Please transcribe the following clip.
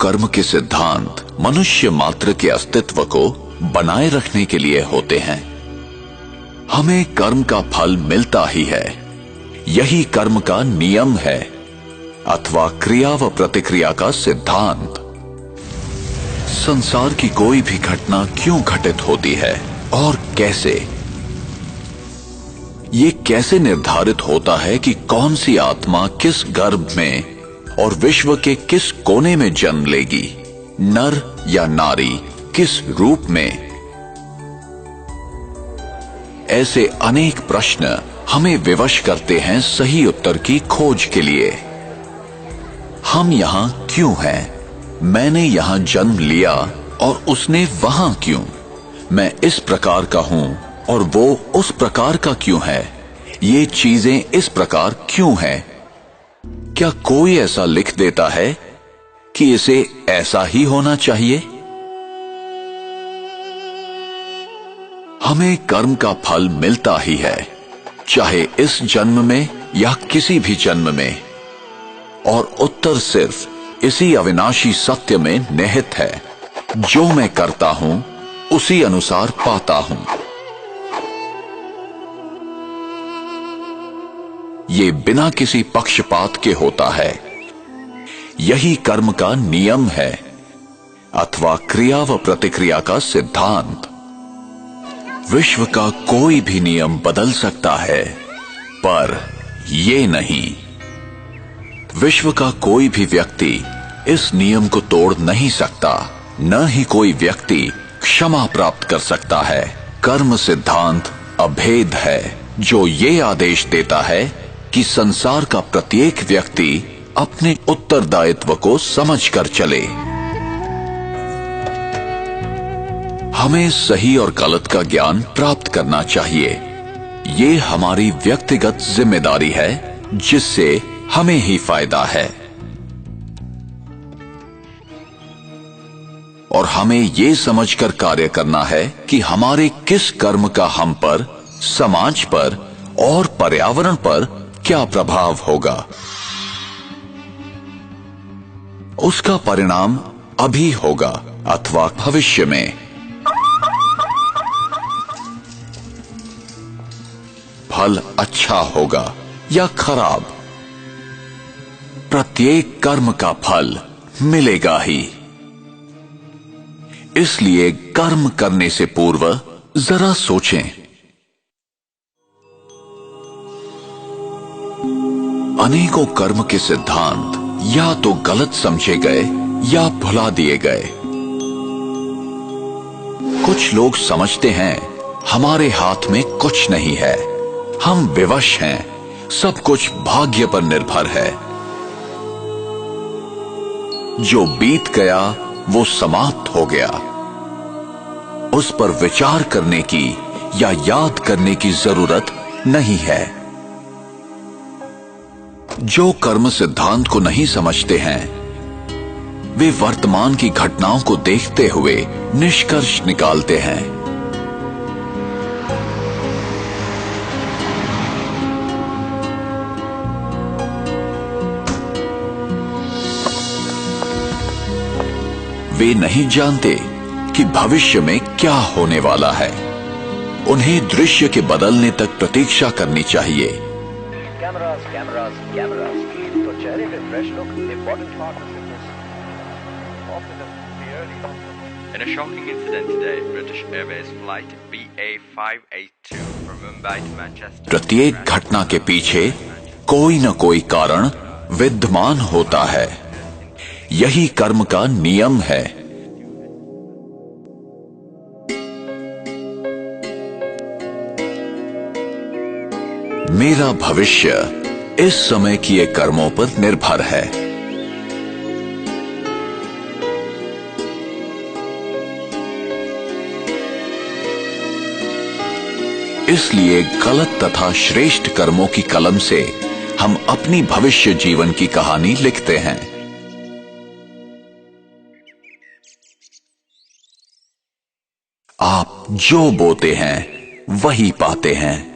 कर्म के सिद्धांत मनुष्य मात्र के अस्तित्व को बनाए रखने के लिए होते हैं। हमें कर्म का फल मिलता ही है, यही कर्म का नियम है अथवा क्रिया व प्रतिक्रिया का सिद्धांत। संसार की कोई भी घटना क्यों घटित होती है और कैसे, ये कैसे निर्धारित होता है कि कौन सी आत्मा किस गर्भ में और विश्व के किस कोने में जन्म लेगी, नर या नारी, किस रूप में। ऐसे अनेक प्रश्न हमें विवश करते हैं सही उत्तर की खोज के लिए। हम यहां क्यों हैं? मैंने यहां जन्म लिया और उसने वहां क्यों? मैं इस प्रकार का हूं और वो उस प्रकार का क्यों है? ये चीजें इस प्रकार क्यों हैं? क्या कोई ऐसा लिख देता है कि इसे ऐसा ही होना चाहिए? हमें कर्म का फल मिलता ही है, चाहे इस जन्म में या किसी भी जन्म में, और उत्तर सिर्फ इसी अविनाशी सत्य में निहित है, जो मैं करता हूं उसी अनुसार पाता हूं। ये बिना किसी पक्षपात के होता है, यही कर्म का नियम है अथवा क्रिया व प्रतिक्रिया का सिद्धांत। विश्व का कोई भी नियम बदल सकता है, पर ये नहीं। विश्व का कोई भी व्यक्ति इस नियम को तोड़ नहीं सकता, न ही कोई व्यक्ति क्षमा प्राप्त कर सकता है। कर्म सिद्धांत अभेद है, जो ये आदेश देता है कि संसार का प्रत्येक व्यक्ति अपने उत्तरदायित्व को समझकर चले। हमें सही और गलत का ज्ञान प्राप्त करना चाहिए। ये हमारी व्यक्तिगत जिम्मेदारी है, जिससे हमें ही फायदा है। और हमें ये समझकर कार्य करना है कि हमारे किस कर्म का हम पर, समाज पर और पर्यावरण पर क्या प्रभाव होगा। उसका परिणाम अभी होगा अथवा भविष्य में। फल अच्छा होगा या खराब, प्रत्येक कर्म का फल मिलेगा ही। इसलिए कर्म करने से पूर्व जरा सोचें। अनेकों कर्म के सिद्धांत या तो गलत समझे गए या भुला दिए गए। कुछ लोग समझते हैं हमारे हाथ में कुछ नहीं है, हम विवश हैं, सब कुछ भाग्य पर निर्भर है। जो बीत गया वो समाप्त हो गया, उस पर विचार करने की या याद करने की जरूरत नहीं है। जो कर्म सिद्धांत को नहीं समझते हैं, वे वर्तमान की घटनाओं को देखते हुए निष्कर्ष निकालते हैं। वे नहीं जानते कि भविष्य में क्या होने वाला है। उन्हें दृश्य के बदलने तक प्रतीक्षा करनी चाहिए। Cameras, cameras, cameras. तो चेहरे पे fresh look, important part of fitness. Often the early. In a shocking incident today, British Airways flight BA582 from Mumbai to Manchester. प्रत्येक घटना के पीछे कोई न कोई कारण विद्यमान होता है, यही कर्म का नियम है। मेरा भविष्य इस समय किए कर्मों पर निर्भर है। इसलिए गलत तथा श्रेष्ठ कर्मों की कलम से हम अपनी भविष्य जीवन की कहानी लिखते हैं। आप जो बोते हैं वही पाते हैं।